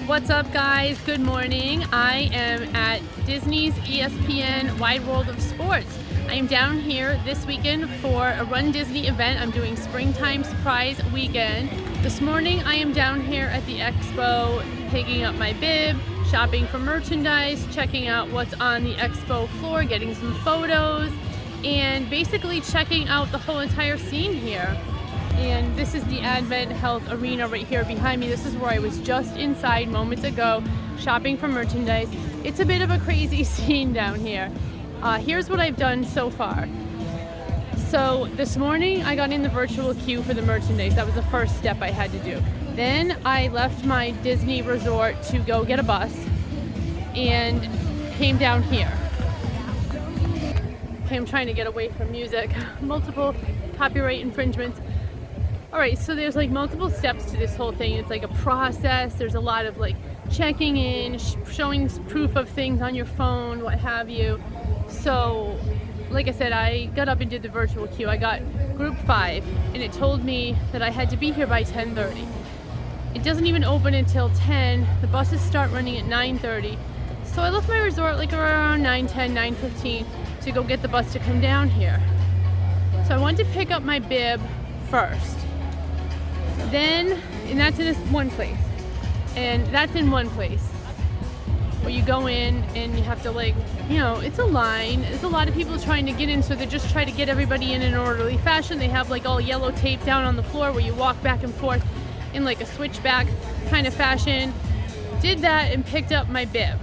What's up, guys? Good morning. I am at Disney's ESPN Wide World of Sports. I am down here this weekend for a Run Disney event. I'm doing Springtime Surprise Weekend. This morning I am down here at the Expo picking up my bib, shopping for merchandise, checking out what's on the Expo floor, getting some photos, and basically checking out the whole entire scene here. And this is the Advent Health Arena right here behind me. This is where I was just inside moments ago shopping for merchandise. It's a bit of a crazy scene down here. Here's what I've done so far. So this morning I got in the virtual queue for the merchandise. That was the first step I had to do. Then I left my Disney resort to go get a bus and came down here. Okay, I'm trying to get away from music. Multiple copyright infringements. Alright, so there's like multiple steps to this whole thing. It's like a process. There's a lot of like checking in, showing proof of things on your phone, what have you. So, like I said, I got up and did the virtual queue. I got group 5, and it told me that I had to be here by 10:30. It doesn't even open until 10. The buses start running at 9:30. So I left my resort like around 9:10, 9:15 to go get the bus to come down here. So I wanted to pick up my bib first. Then, and that's in this one place, and that's in one place where you go in and you have to, like, you know, it's a line. There's a lot of people trying to get in, so they just try to get everybody in an orderly fashion. They have like all yellow tape down on the floor where you walk back and forth in like a switchback kind of fashion. Did that and picked up my bib.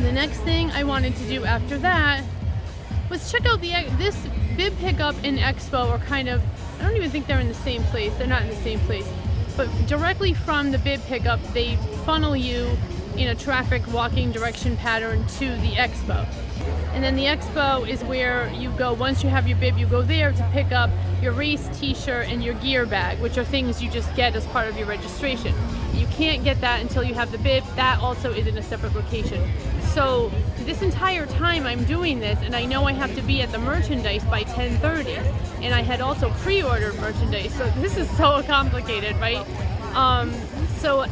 The next thing I wanted to do after that was check out this bib pickup and Expo are kind of, I don't even think they're in the same place. They're not in the same place. But directly from the bib pickup, they funnel you in a traffic walking direction pattern to the Expo. And then the Expo is where you go, once you have your bib, you go there to pick up your race t-shirt and your gear bag, which are things you just get as part of your registration. You can't get that until you have the bib. That also is in a separate location. So this entire time I'm doing this, and I know I have to be at the merchandise by 10:30, and I had also pre-ordered merchandise, so this is so complicated, right? So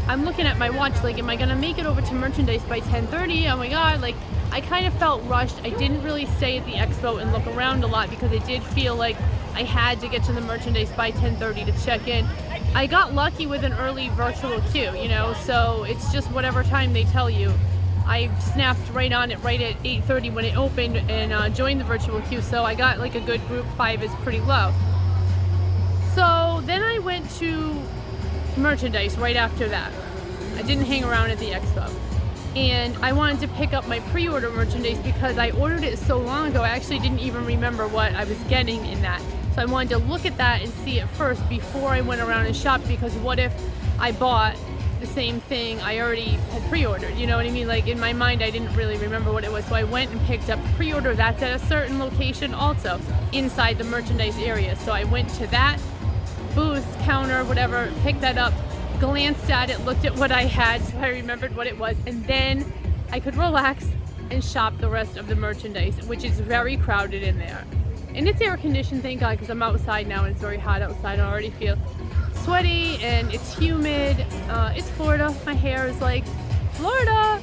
I'm looking at my watch, like, am I gonna make it over to merchandise by 10:30? Oh my god, like, I kind of felt rushed. I didn't really stay at the Expo and look around a lot because I did feel like I had to get to the merchandise by 10:30 to check in. I got lucky with an early virtual queue, you know, so it's just whatever time they tell you. I snapped right on it right at 8:30 when it opened and joined the virtual queue, so I got like a good group. 5 is pretty low. So then I went to merchandise right after that. I didn't hang around at the Expo. And I wanted to pick up my pre-order merchandise because I ordered it so long ago, I actually didn't even remember what I was getting in that. So I wanted to look at that and see it first before I went around and shopped, because what if I bought the same thing I already had pre-ordered, you know what I mean? Like, in my mind I didn't really remember what it was, so I went and picked up the pre-order. That's at a certain location also inside the merchandise area. So I went to that booth, counter, whatever, picked that up, glanced at it, looked at what I had so I remembered what it was, and then I could relax and shop the rest of the merchandise, which is very crowded in there. And it's air conditioned, thank God, because I'm outside now and it's very hot outside. I already feel sweaty and it's humid. It's Florida. My hair is like Florida.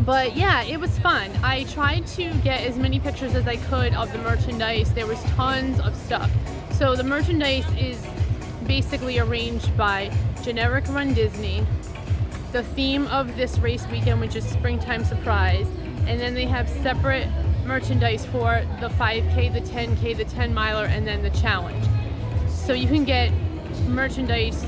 But yeah, it was fun. I tried to get as many pictures as I could of the merchandise. There was tons of stuff. So the merchandise is basically arranged by generic Run Disney, the theme of this race weekend, which is Springtime Surprise, and then they have separate merchandise for the 5K, the 10K, the 10 miler, and then the challenge. So you can get merchandise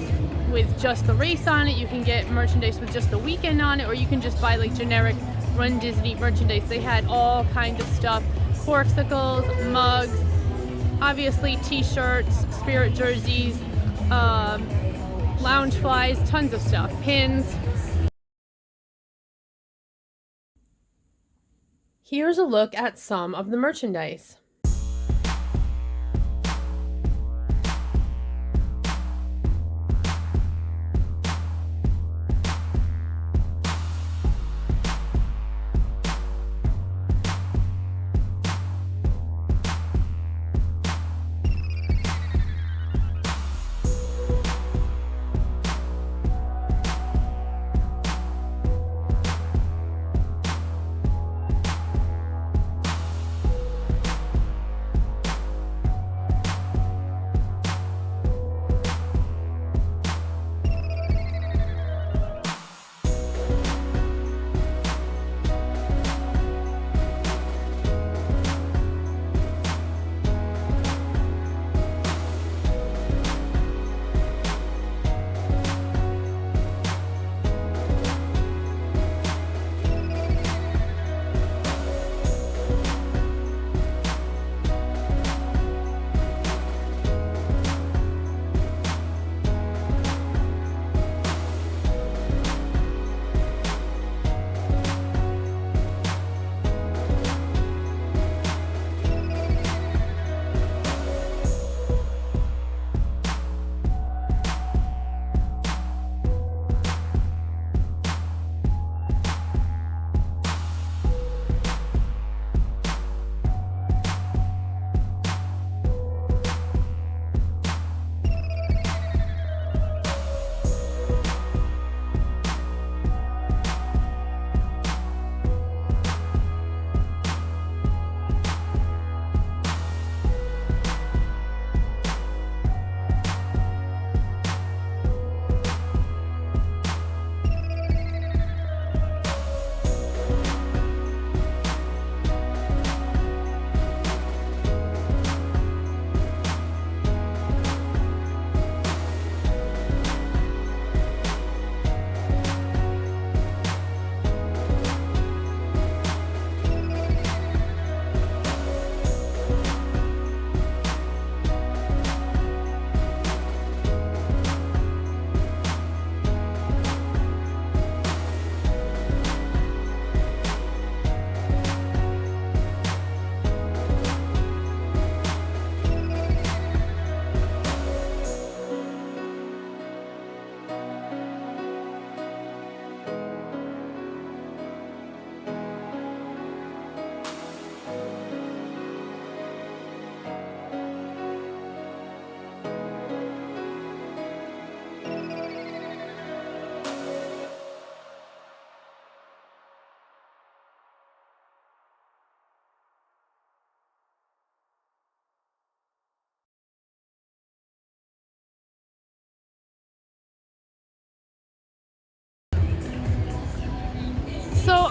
with just the race on it, you can get merchandise with just the weekend on it, or you can just buy like generic Run Disney merchandise. They had all kinds of stuff, corksicles, mugs, obviously t-shirts, spirit jerseys, lounge flies, tons of stuff, pins. Here's a look at some of the merchandise.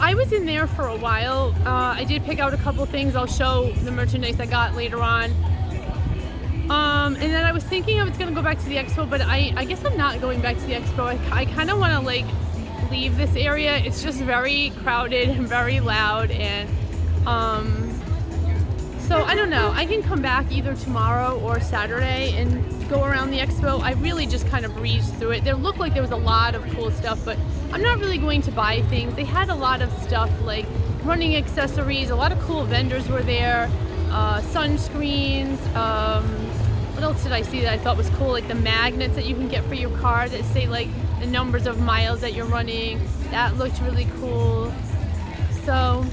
I was in there for a while. I did pick out a couple things. I'll show the merchandise I got later on. And then I was thinking I was going to go back to the expo, but I guess I'm not going back to the expo. I kind of want to like leave this area. It's just very crowded and very loud, and so I don't know. I can come back either tomorrow or Saturday and go around the expo. I really just kind of breezed through it. There looked like there was a lot of cool stuff, but I'm not really going to buy things. They had a lot of stuff like running accessories. A lot of cool vendors were there. Sunscreens. What else did I see that I thought was cool? Like the magnets that you can get for your car that say like the numbers of miles that you're running. That looked really cool. So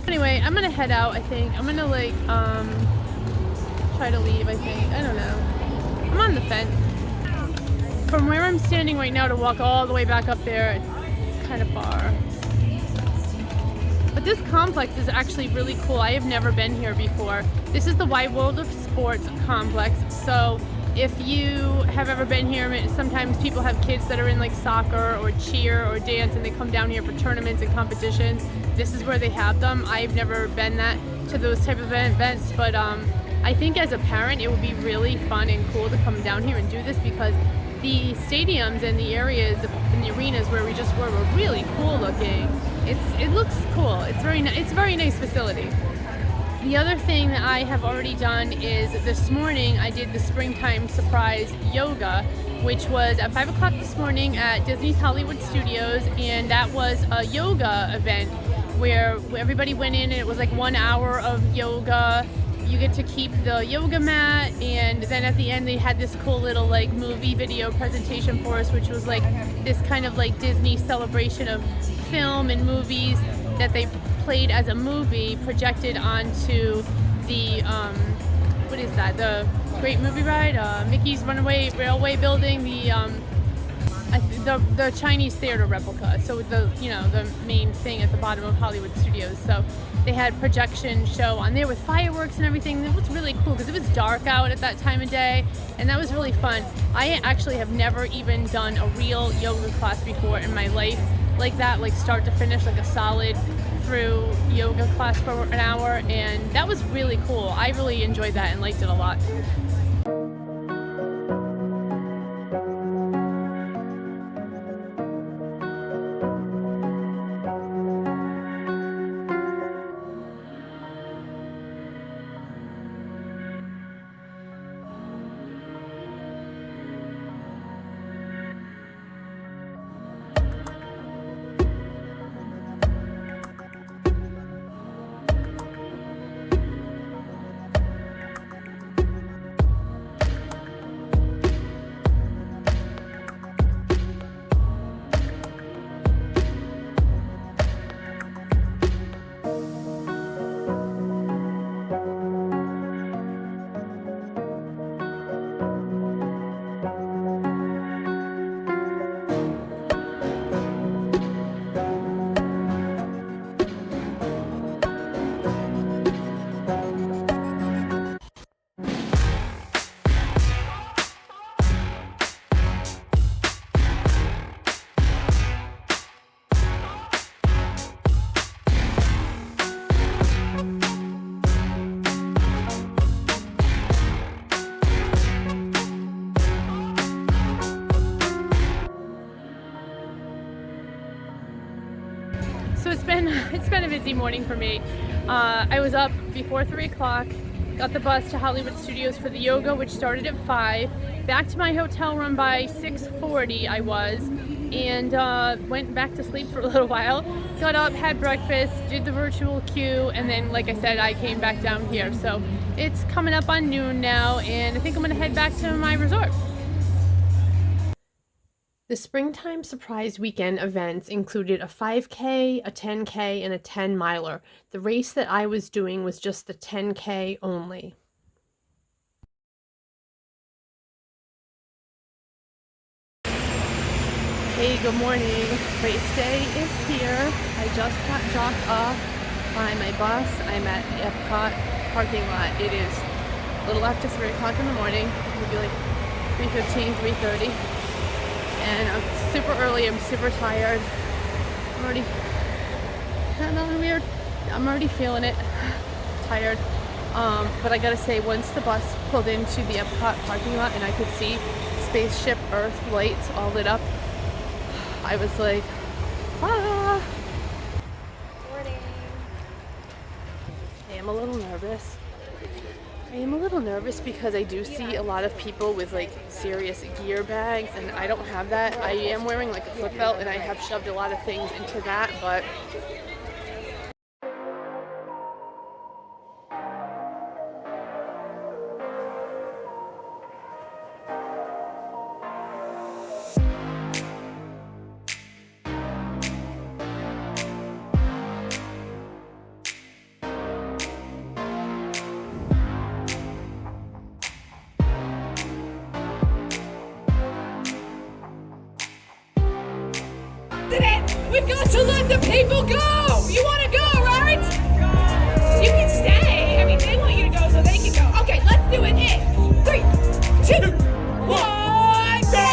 anyway, I'm gonna head out. I think I'm gonna like try to leave. I think, I don't know. I'm on the fence. From where I'm standing right now to walk all the way back up there, it's kind of far. But this complex is actually really cool. I have never been here before. This is the Wide World of Sports complex. So if you have ever been here, sometimes people have kids that are in like soccer or cheer or dance, and they come down here for tournaments and competitions. This is where they have them. I've never been to those type of events, but I think as a parent it would be really fun and cool to come down here and do this, because the stadiums and the areas and the arenas where we just were really cool looking. It looks cool. It's a very nice facility. The other thing that I have already done is this morning I did the springtime surprise yoga, which was at 5 o'clock this morning at Disney's Hollywood Studios, and that was a yoga event where everybody went in and it was like 1 hour of yoga. You get to keep the yoga mat, and then at the end they had this cool little like movie video presentation for us, which was like this kind of like Disney celebration of film and movies that they played as a movie projected onto the what is that, the Great Movie Ride, Mickey's Runaway Railway Building, the Chinese theater replica, so the main thing at the bottom of Hollywood Studios. So they had projection show on there with fireworks and everything. It was really cool because it was dark out at that time of day, and that was really fun. I actually have never even done a real yoga class before in my life like that, like start to finish, like a solid through yoga class for an hour, and that was really cool. I really enjoyed that and liked it a lot. So it's been a busy morning for me. I was up before 3 o'clock, got the bus to Hollywood Studios for the yoga, which started at 5, back to my hotel room by 6:40 I was, and went back to sleep for a little while, got up, had breakfast, did the virtual queue, and then like I said, I came back down here. So it's coming up on noon now, and I think I'm gonna head back to my resort. The Springtime Surprise Weekend events included a 5K, a 10K, and a 10-miler. The race that I was doing was just the 10K only. Hey, good morning. Race day is here. I just got dropped off by my bus. I'm at Epcot parking lot. It is a little after 3 o'clock in the morning. Maybe like 3:15, 3:30. And I'm super early, I'm super tired. I'm already kind of weird. I'm already feeling it. Tired. But I gotta say, once the bus pulled into the Epcot parking lot and I could see Spaceship Earth lights all lit up, I was like, ah. Morning. I am a little nervous. Because I do see a lot of people with like serious gear bags, and I don't have that. I am wearing like a flip belt and I have shoved a lot of things into that, but we've got to let the people go! You want to go, right? You can stay. I mean, they want you to go, so they can go. Okay, let's do it in 3, 2, 1, go!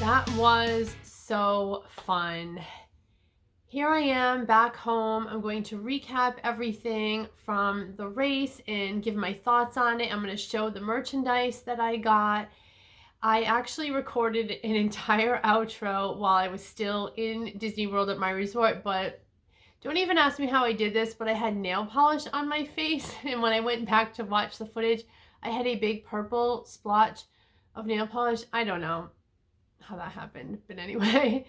that was so fun. Here I am back home. I'm going to recap everything from the race and give my thoughts on it. I'm going to show the merchandise that I got. I actually recorded an entire outro while I was still in Disney World at my resort, but don't even ask me how I did this, but I had nail polish on my face, and when I went back to watch the footage, I had a big purple splotch of nail polish. I don't know how that happened, but anyway.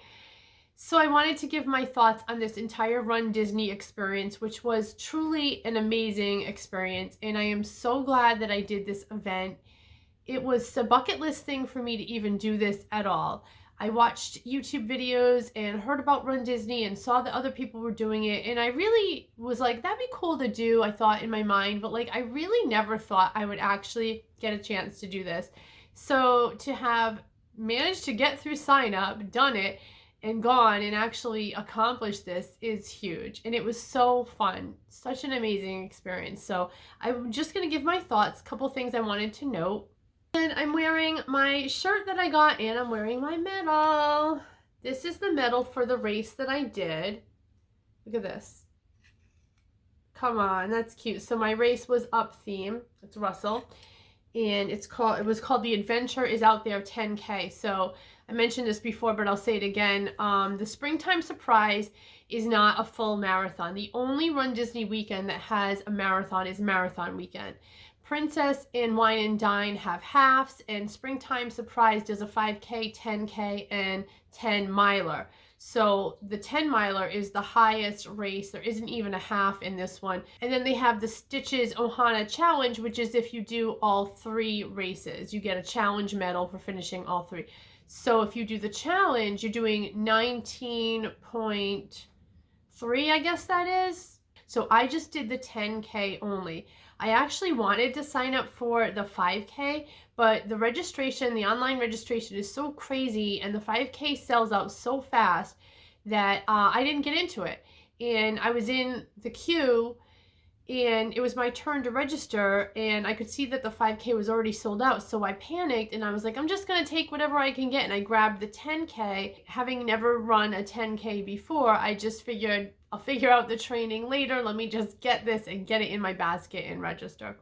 So I wanted to give my thoughts on this entire Run Disney experience, which was truly an amazing experience, and I am so glad that I did this event. it was a bucket list thing for me to even do this at all. I watched YouTube videos and heard about Run Disney and saw that other people were doing it, and I really was like, that'd be cool to do, I thought in my mind, but like I really never thought I would actually get a chance to do this. So to have managed to get through sign up, done it, and gone and actually accomplished this is huge. And it was so fun, such an amazing experience. So I'm just gonna give my thoughts, a couple things I wanted to note. And I'm wearing my shirt that I got, and I'm wearing my medal. This is the medal for the race that I did. Look at this. Come on, that's cute. So my race was up theme. It's Russell. And it was called The Adventure is Out There 10K. So I mentioned this before, but I'll say it again. The Springtime Surprise is not a full marathon. The only Run Disney weekend that has a marathon is Marathon Weekend. Princess and Wine and Dine have halves, and Springtime Surprise does a 5K, 10K, and 10 miler. So the 10 miler is the highest race. There isn't even a half in this one. And then they have the Stitches Ohana Challenge, which is if you do all 3 races, you get a challenge medal for finishing all 3. So if you do the challenge, you're doing 19.3, I guess that is. So I just did the 10K only. I actually wanted to sign up for the 5K, but the registration, the online registration is so crazy, and the 5K sells out so fast that I didn't get into it. And I was in the queue, and it was my turn to register, and I could see that the 5K was already sold out, so I panicked, and I was like, I'm just going to take whatever I can get, and I grabbed the 10K. Having never run a 10K before, I just figured, I'll figure out the training later, let me just get this and get it in my basket and register.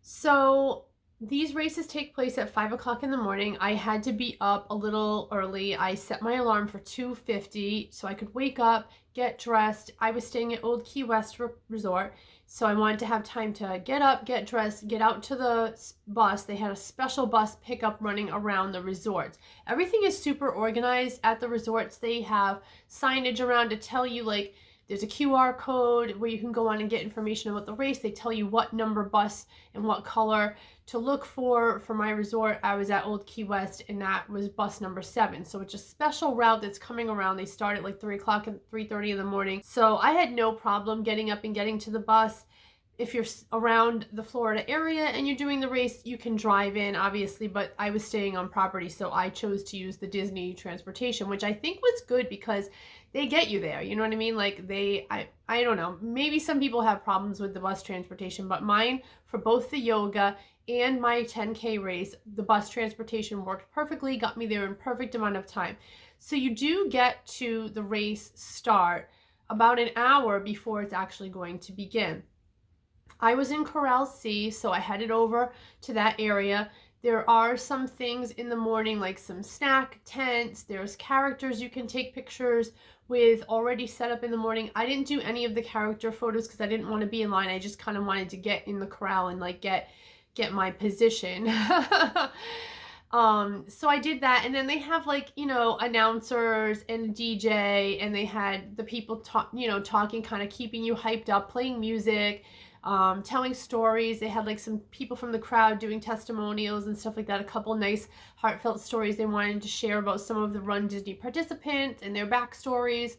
So these races take place at 5 o'clock in the morning. I had to be up a little early. I set my alarm for 2:50 so I could wake up, get dressed. I was staying at Old Key West Resort, so I wanted to have time to get up, get dressed, get out to the bus. They had a special bus pickup running around the resorts. Everything is super organized at the resorts. They have signage around to tell you, like, there's a QR code where you can go on and get information about the race. They tell you what number bus and what color to look for. For my resort, I was at Old Key West, and that was bus number 7. So it's a special route that's coming around. They start at like 3 o'clock and 3:30 in the morning. So I had no problem getting up and getting to the bus. If you're around the Florida area and you're doing the race, you can drive in, obviously, but I was staying on property, so I chose to use the Disney transportation, which I think was good because they get you there, you know what I mean? Like I don't know, maybe some people have problems with the bus transportation, but mine, for both the yoga and my 10K race, the bus transportation worked perfectly, got me there in perfect amount of time. So you do get to the race start about an hour before it's actually going to begin. I was in Corral C, so I headed over to that area. There are some things in the morning, like some snack tents. There's characters you can take pictures with already set up in the morning. I didn't do any of the character photos because I didn't want to be in line. I just kind of wanted to get in the corral and like get my position. So I did that, and then they have, like, you know, announcers and a DJ, and they had the people talking, kind of keeping you hyped up, playing music, telling stories. They had like some people from the crowd doing testimonials and stuff like that, a couple nice heartfelt stories they wanted to share about some of the Run Disney participants and their backstories.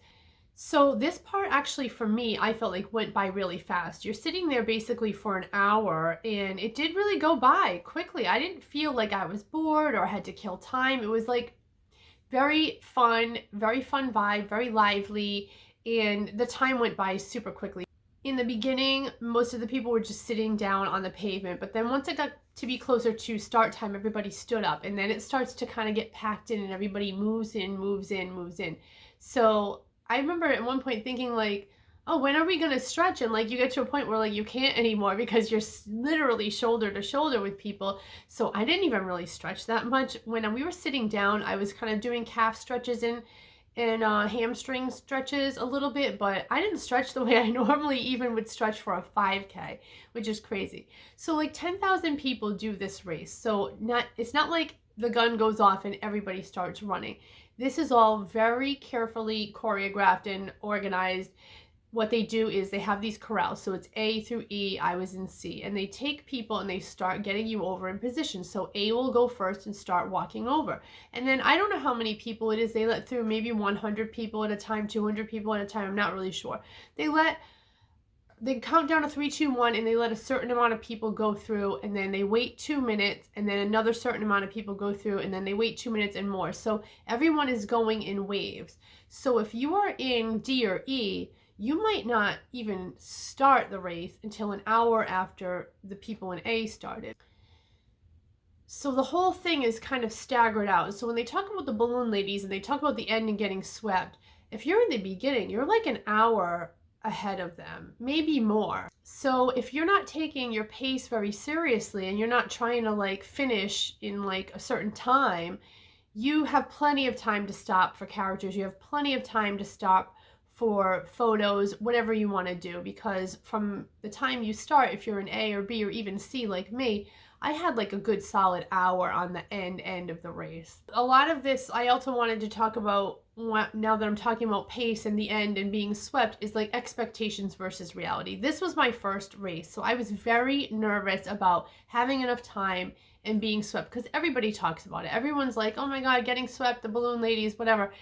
So this part, actually, for me, I felt like went by really fast. You're sitting there basically for an hour, and it did really go by quickly. I didn't feel like I was bored or had to kill time. It was like very fun vibe, very lively, and the time went by super quickly. In the beginning, most of the people were just sitting down on the pavement, but then once it got to be closer to start time, everybody stood up, and then it starts to kind of get packed in, and everybody moves in. So I remember at one point thinking, like, oh, when are we going to stretch? And like, you get to a point where like you can't anymore because you're literally shoulder to shoulder with people. So I didn't even really stretch that much. When we were sitting down, I was kind of doing calf stretches and hamstring stretches a little bit, but I didn't stretch the way I normally even would stretch for a 5K, which is crazy. So like 10,000 people do this race. So it's not like the gun goes off and everybody starts running. This is all very carefully choreographed and organized. what they do is they have these corrals. So it's A through E, I was in C. And they take people and they start getting you over in position. So A will go first and start walking over. And then I don't know how many people it is they let through, maybe 100 people at a time, 200 people at a time, I'm not really sure. They count down to 3, 2, 1, and they let a certain amount of people go through, and then they wait 2 minutes, and then another certain amount of people go through, and then they wait 2 minutes and more. So everyone is going in waves. So if you are in D or E, you might not even start the race until an hour after the people in A started. So the whole thing is kind of staggered out. So when they talk about the balloon ladies and they talk about the end and getting swept, if you're in the beginning, you're like an hour ahead of them, maybe more. So if you're not taking your pace very seriously and you're not trying to like finish in like a certain time, you have plenty of time to stop for characters. You have plenty of time to stop for photos, whatever you want to do, because from the time you start, if you're an A or B or even C like me, I had like a good solid hour on the end of the race. A lot of this I also wanted to talk about, now that I'm talking about pace and the end and being swept, is like expectations versus reality. This was my first race, so I was very nervous about having enough time and being swept, because everybody talks about it. Everyone's like, oh my god, getting swept, the balloon ladies, whatever.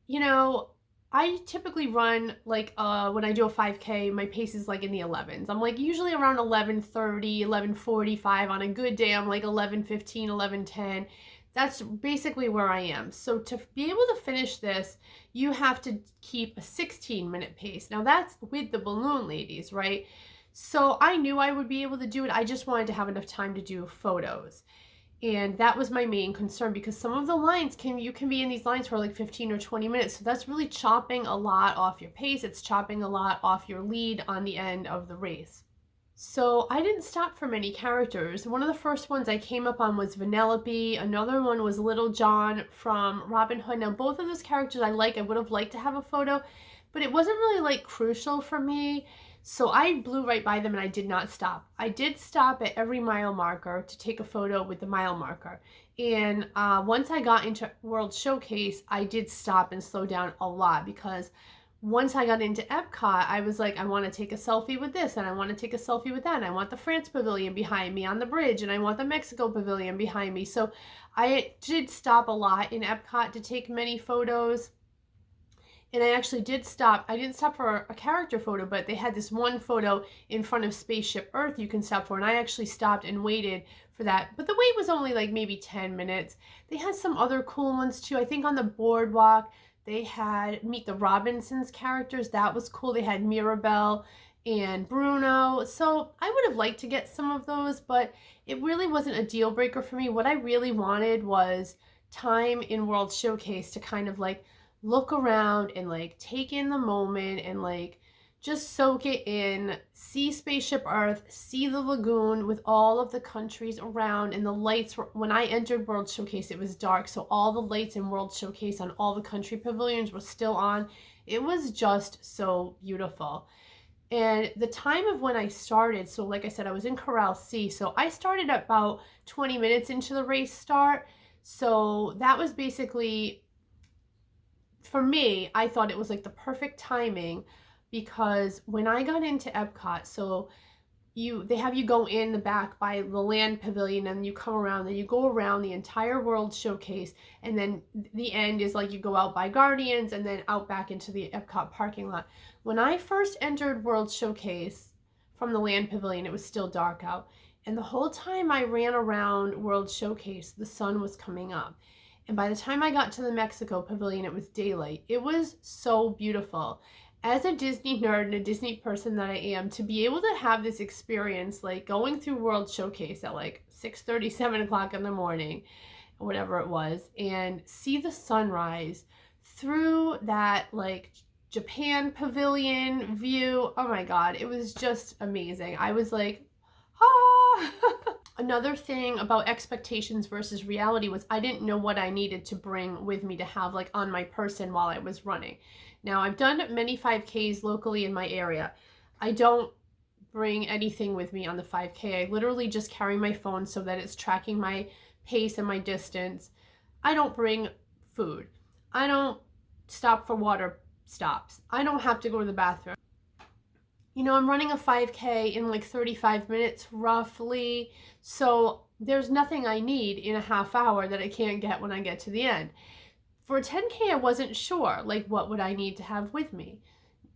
You know, I typically run like when I do a 5K, my pace is like in the 11s. I'm like usually around 11:30, 11:45. On a good day, I'm like 11:15, 11:10. That's basically where I am. So to be able to finish this, you have to keep a 16-minute pace. Now that's with the balloon ladies, right? So I knew I would be able to do it. I just wanted to have enough time to do photos. And that was my main concern, because some of the lines you can be in these lines for like 15 or 20 minutes. So that's really chopping a lot off your pace. It's chopping a lot off your lead on the end of the race. So I didn't stop for many characters. One of the first ones I came up on was Vanellope. Another one was Little John from Robin Hood. Now both of those characters I like. I would have liked to have a photo, but it wasn't really like crucial for me. So I blew right by them and I did not stop. I did stop at every mile marker to take a photo with the mile marker. And once I got into World Showcase, I did stop and slow down a lot, because once I got into Epcot, I was like, I want to take a selfie with this, and I want to take a selfie with that, and I want the France Pavilion behind me on the bridge, and I want the Mexico Pavilion behind me. So I did stop a lot in Epcot to take many photos. And I actually did stop. I didn't stop for a character photo, but they had this one photo in front of Spaceship Earth you can stop for, and I actually stopped and waited for that. But the wait was only like maybe 10 minutes. They had some other cool ones too. I think on the boardwalk, they had Meet the Robinsons characters. That was cool. They had Mirabelle and Bruno. So I would have liked to get some of those, but it really wasn't a deal breaker for me. What I really wanted was time in World Showcase to kind of like look around and like take in the moment and like just soak it in, see Spaceship Earth, see the lagoon with all of the countries around, and the lights were, when I entered World Showcase, it was dark, so all the lights in World Showcase on all the country pavilions were still on. It was just so beautiful. And the time of when I started, so like I said, I was in Corral C, so I started about 20 minutes into the race start. So that was basically, for me, I thought it was like the perfect timing, because when I got into Epcot, so they have you go in the back by the land pavilion, and you come around, and you go around the entire World Showcase, and then the end is like you go out by Guardians and then out back into the Epcot parking lot. When I first entered World Showcase from the land pavilion, it was still dark out, and the whole time I ran around World Showcase, the sun was coming up. And by the time I got to the Mexico Pavilion, it was daylight. It was so beautiful. As a Disney nerd and a Disney person that I am, to be able to have this experience, like going through World Showcase at like 6:30, 7 o'clock in the morning, or whatever it was, and see the sunrise through that like Japan Pavilion view. Oh my God, it was just amazing. I was like, ah! Another thing about expectations versus reality was I didn't know what I needed to bring with me to have like on my person while I was running. Now, I've done many 5Ks locally in my area. I don't bring anything with me on the 5K. I literally just carry my phone so that it's tracking my pace and my distance. I don't bring food. I don't stop for water stops. I don't have to go to the bathroom. I'm running a 5K in like 35 minutes roughly. So there's nothing I need in a half hour that I can't get when I get to the end. For a 10K, I wasn't sure, like, what would I need to have with me?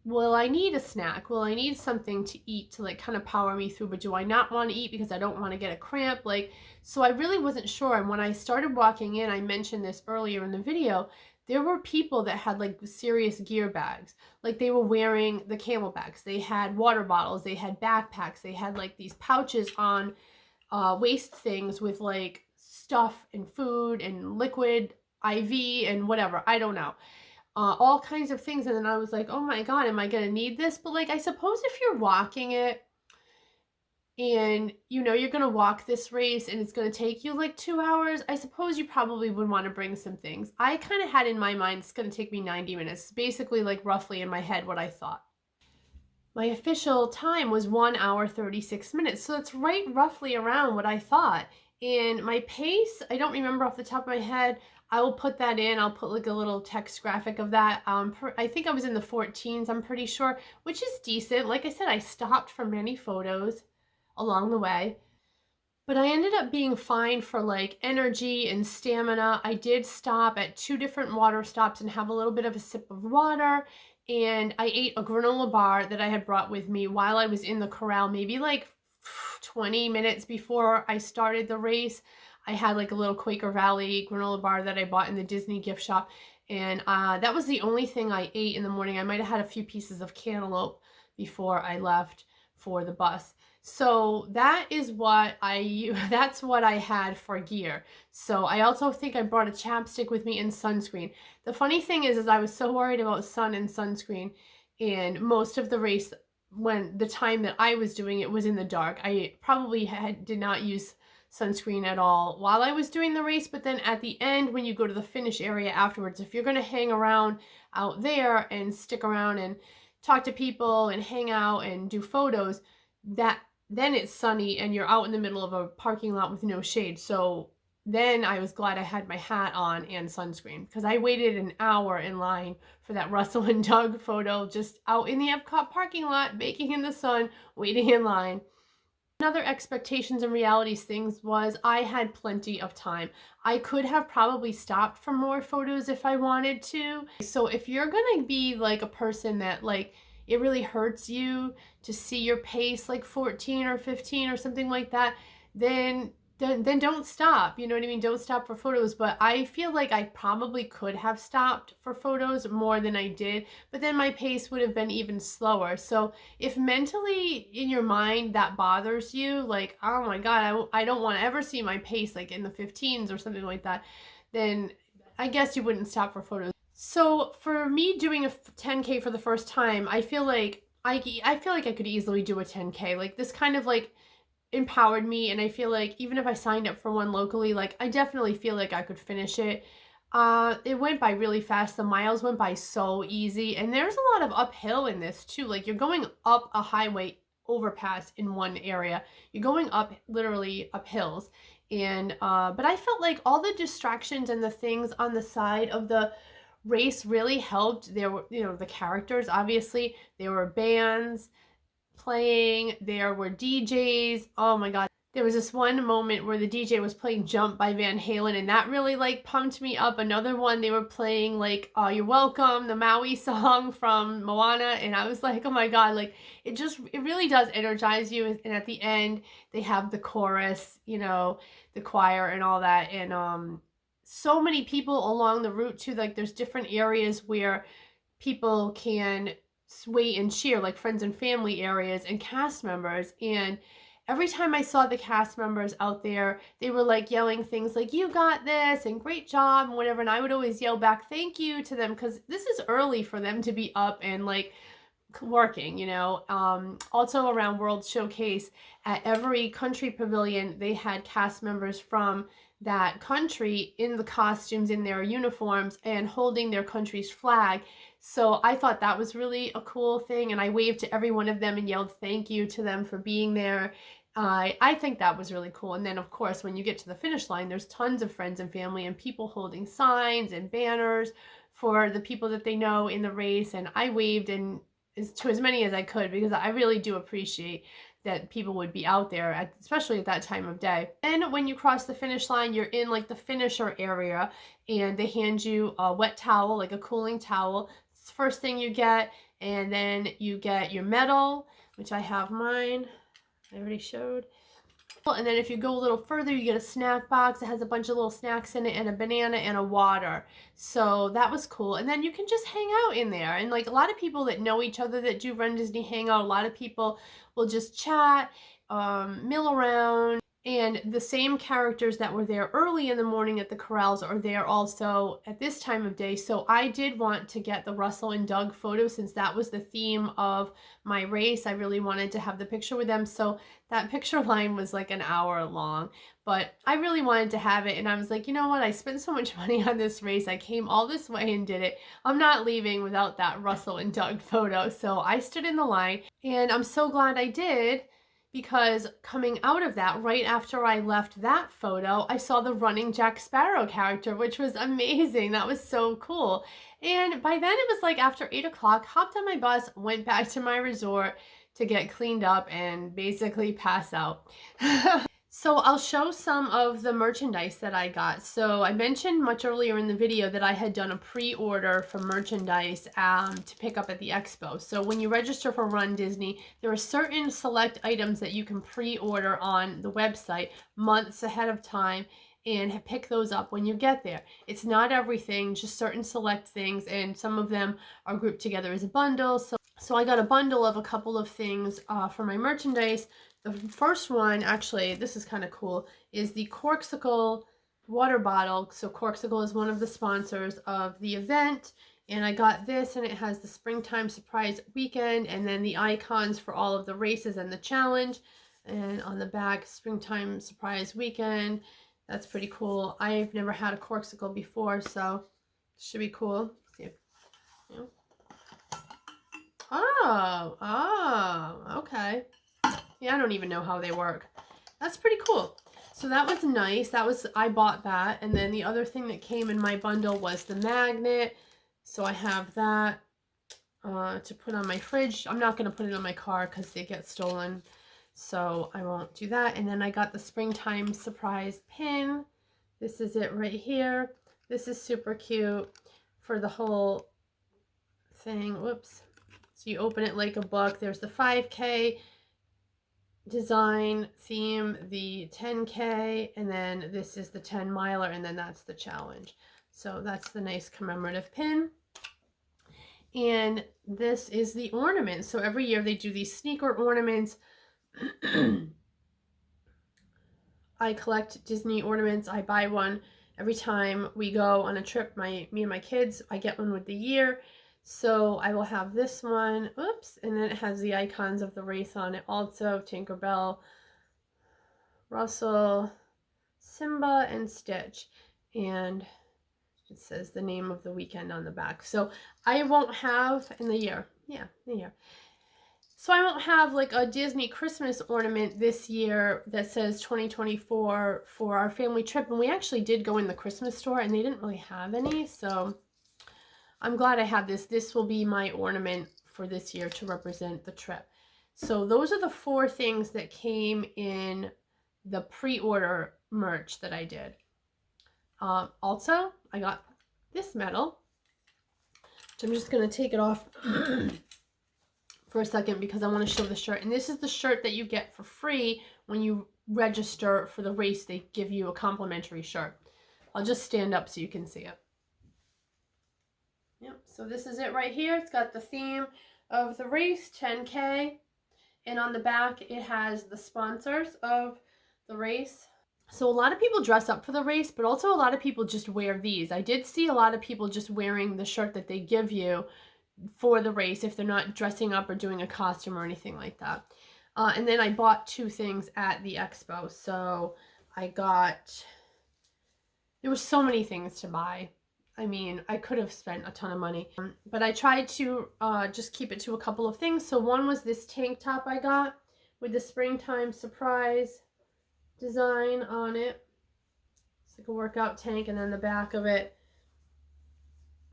Will I need a snack? Will I need something to eat to like kind of power me through? But do I not want to eat because I don't want to get a cramp? Like, so I really wasn't sure. And when I started walking in, I mentioned this earlier in the video, there were people that had like serious gear bags. Like they were wearing the camelbacks. They had water bottles. They had backpacks. They had like these pouches on waist things with like stuff and food and liquid IV and whatever. I don't know. All kinds of things. And then I was like, oh my God, am I going to need this? But like, I suppose if you're walking it and you're going to walk this race and it's going to take you like 2 hours, I suppose you probably would want to bring some things. I kind of had in my mind, it's going to take me 90 minutes, basically like roughly in my head what I thought. My official time was 1 hour 36 minutes. So that's right roughly around what I thought. And my pace, I don't remember off the top of my head. I will put that in. I'll put like a little text graphic of that. I think I was in the 14s, I'm pretty sure, which is decent. Like I said, I stopped for many photos along the way. But I ended up being fine for like energy and stamina. I did stop at 2 different water stops and have a little bit of a sip of water. And I ate a granola bar that I had brought with me while I was in the corral, maybe like 20 minutes before I started the race. I had like a little Quaker Valley granola bar that I bought in the Disney gift shop. And that was the only thing I ate in the morning. I might have had a few pieces of cantaloupe before I left for the bus. So that is what that's what I had for gear. So I also think I brought a chapstick with me and sunscreen. The funny thing is I was so worried about sun and sunscreen, and most of the race, when the time that I was doing it was in the dark. I probably did not use sunscreen at all while I was doing the race, but then at the end, when you go to the finish area afterwards, if you're going to hang around out there and stick around and talk to people and hang out and do photos, then it's sunny and you're out in the middle of a parking lot with no shade. So then I was glad I had my hat on and sunscreen, because I waited an hour in line for that Russell and Doug photo, just out in the Epcot parking lot, baking in the sun, waiting in line. Another expectations and realities things was I had plenty of time. I could have probably stopped for more photos if I wanted to. So if you're gonna be like a person that like it really hurts you to see your pace like 14 or 15 or something like that, then don't stop. You know what I mean? Don't stop for photos. But I feel like I probably could have stopped for photos more than I did, but then my pace would have been even slower. So if mentally in your mind that bothers you, like, oh my God, I don't want to ever see my pace like in the 15s or something like that, then I guess you wouldn't stop for photos. So for me doing a 10K for the first time, I feel like I could easily do a 10K. Like this kind of like empowered me, and I feel like even if I signed up for one locally, like I definitely feel like I could finish it. It went by really fast. The miles went by so easy, and there's a lot of uphill in this too. Like you're going up a highway overpass in one area. You're going up literally up hills. And but I felt like all the distractions and the things on the side of the race really helped. There were, the characters, obviously. There were bands playing, there were DJs. Oh my God. There was this one moment where the DJ was playing Jump by Van Halen, and that really like pumped me up. Another one, they were playing like You're Welcome, the Maui song from Moana, and I was like, oh my God, like it really does energize you. And at the end, they have the chorus, the choir and all that. And so many people along the route too. Like there's different areas where people can wait and cheer, like friends and family areas and cast members. And every time I saw the cast members out there, they were like yelling things like, you got this and great job and whatever. And I would always yell back, thank you to them, because this is early for them to be up and like working, Also around World Showcase, at every country pavilion, they had cast members from that country in the costumes, in their uniforms, and holding their country's flag. So I thought that was really a cool thing, and I waved to every one of them and yelled thank you to them for being there. I think that was really cool. And then of course, when you get to the finish line, there's tons of friends and family and people holding signs and banners for the people that they know in the race, and I waved, and as many as I could, because I really do appreciate that people would be out there, especially at that time of day. And when you cross the finish line, you're in like the finisher area, and they hand you a wet towel, like a cooling towel. It's the first thing you get, and then you get your medal, which I have mine. I already showed. And then if you go a little further, you get a snack box. It has a bunch of little snacks in it, and a banana and a water. So that was cool. And then you can just hang out in there. And like a lot of people that know each other that do Run Disney Hangout, a lot of people will just chat, mill around. And the same characters that were there early in the morning at the corrals are there also at this time of day. So I did want to get the Russell and Doug photo, since that was the theme of my race. I really wanted to have the picture with them. So that picture line was like an hour long, but I really wanted to have it. And I was like, you know what? I spent so much money on this race. I came all this way and did it. I'm not leaving without that Russell and Doug photo. So I stood in the line, and I'm so glad I did, because coming out of that, right after I left that photo, I saw the running Jack Sparrow character, which was amazing. That was so cool. And by then it was like after 8 o'clock, hopped on my bus, went back to my resort to get cleaned up and basically pass out. So I'll show some of the merchandise that I got. So I mentioned much earlier in the video that I had done a pre-order for merchandise to pick up at the Expo. So when you register for Run Disney, there are certain select items that you can pre-order on the website months ahead of time and pick those up when you get there. It's not everything, just certain select things, and some of them are grouped together as a bundle. So I got a bundle of a couple of things for my merchandise. The first one, actually, this is kind of cool, is the Corksicle water bottle. So Corksicle is one of the sponsors of the event. And I got this, and it has the Springtime Surprise Weekend, and then the icons for all of the races and the challenge. And on the back, Springtime Surprise Weekend. That's pretty cool. I've never had a Corksicle before, so it should be cool. Let's see if, you know. Oh, okay. Yeah, I don't even know how they work. That's pretty cool. So that was nice. I bought that. And then the other thing that came in my bundle was the magnet. So I have that to put on my fridge. I'm not going to put it on my car because they get stolen. So I won't do that. And then I got the Springtime Surprise pin. This is it right here. This is super cute for the whole thing. Whoops. So you open it like a book. There's the 5K design theme, the 10K, and then this is the 10 miler, and then that's the challenge. So that's the nice commemorative pin. And this is the ornament. So every year they do these sneaker ornaments. I collect Disney ornaments. I buy one every time we go on a trip, me and my kids. I get one with the year. So I will have this one, oops, and then it has the icons of the race on it also, Tinkerbell, Russell, Simba, and Stitch. And it says the name of the weekend on the back. So I won't have, in the year, so I won't have like a Disney Christmas ornament this year that says 2024 for our family trip. And we actually did go in the Christmas store, and they didn't really have any, so I'm glad I have this. This will be my ornament for this year to represent the trip. So those are the 4 things that came in the pre-order merch that I did. Also, I got this medal, which I'm just going to take it off for a second because I want to show the shirt. And this is the shirt that you get for free when you register for the race. They give you a complimentary shirt. I'll just stand up so you can see it. Yep, so this is it right here. It's got the theme of the race, 10K, and on the back it has the sponsors of the race. So a lot of people dress up for the race, but also a lot of people just wear these. I did see a lot of people just wearing the shirt that they give you for the race if they're not dressing up or doing a costume or anything like that. And then I bought 2 things at the Expo. So there were so many things to buy. I mean, I could have spent a ton of money, but I tried to just keep it to a couple of things. So one was this tank top I got with the Springtime Surprise design on it. It's like a workout tank, and then the back of it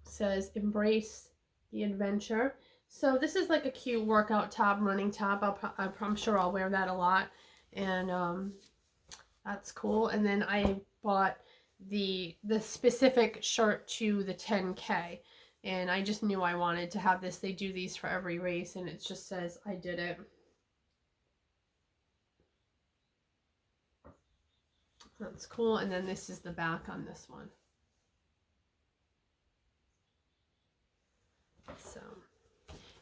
says Embrace the Adventure. So this is like a cute workout top, running top. I'm sure I'll wear that a lot, and that's cool. And then I bought the specific shirt to the 10K, and I just knew I wanted to have this. They do these for every race, and it just says I did it. That's cool. And then this is the back on this one. So,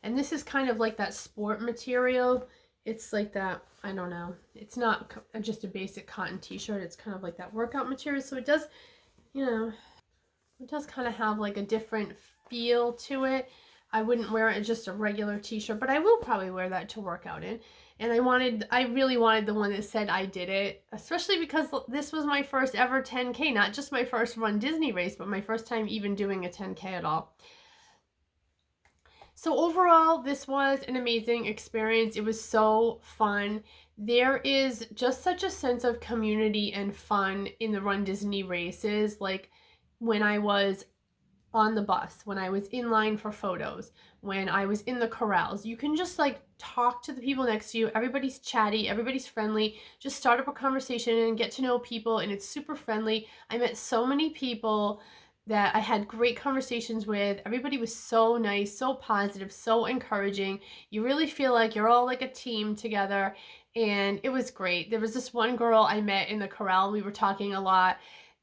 and this is kind of like that sport material. It's like that, I don't know, it's not just a basic cotton t-shirt. It's kind of like that workout material. So it does, you know, it does kind of have like a different feel to it. I wouldn't wear it as just a regular t-shirt, but I will probably wear that to work out in. And I really wanted the one that said I did it, especially because this was my first ever 10K, not just my first Run Disney race, but my first time even doing a 10K at all. So overall, this was an amazing experience. It was so fun. There is just such a sense of community and fun in the Run Disney races. Like when I was on the bus, when I was in line for photos, when I was in the corrals, you can just like talk to the people next to you. Everybody's chatty, everybody's friendly. Just start up a conversation and get to know people, and it's super friendly. I met so many people that I had great conversations with. Everybody was so nice, so positive, so encouraging. You really feel like you're all like a team together, and it was great. There was this one girl I met in the corral. We were talking a lot,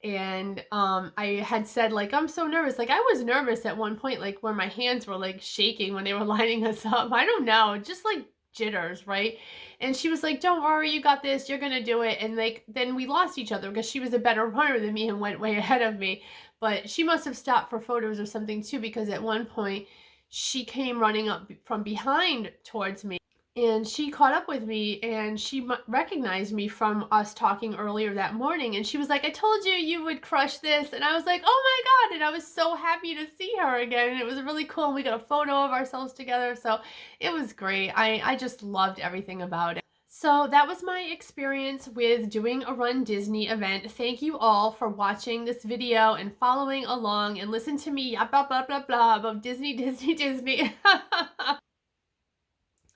and I had said like, I'm so nervous. Like I was nervous at one point, like where my hands were like shaking when they were lining us up. I don't know, just like jitters, right? And she was like, don't worry, you got this, you're gonna do it. And like then we lost each other because she was a better runner than me and went way ahead of me. But she must have stopped for photos or something too, because at one point she came running up from behind towards me, and she caught up with me, and she recognized me from us talking earlier that morning. And she was like, I told you you would crush this. And I was like, oh my God. And I was so happy to see her again. And it was really cool. And we got a photo of ourselves together. So it was great. I just loved everything about it. So that was my experience with doing a Run Disney event. Thank you all for watching this video and following along and listen to me blah, blah, blah, blah about Disney, Disney, Disney.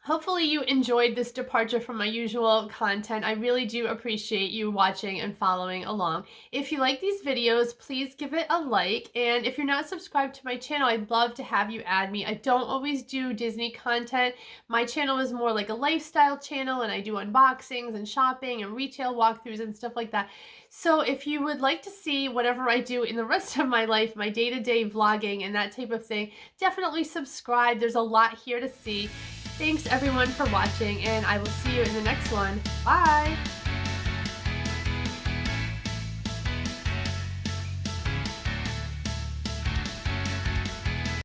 Hopefully you enjoyed this departure from my usual content. I really do appreciate you watching and following along. If you like these videos, please give it a like. And if you're not subscribed to my channel, I'd love to have you add me. I don't always do Disney content. My channel is more like a lifestyle channel, and I do unboxings and shopping and retail walkthroughs and stuff like that. So if you would like to see whatever I do in the rest of my life, my day-to-day vlogging and that type of thing, definitely subscribe. There's a lot here to see. Thanks everyone for watching, and I will see you in the next one. Bye!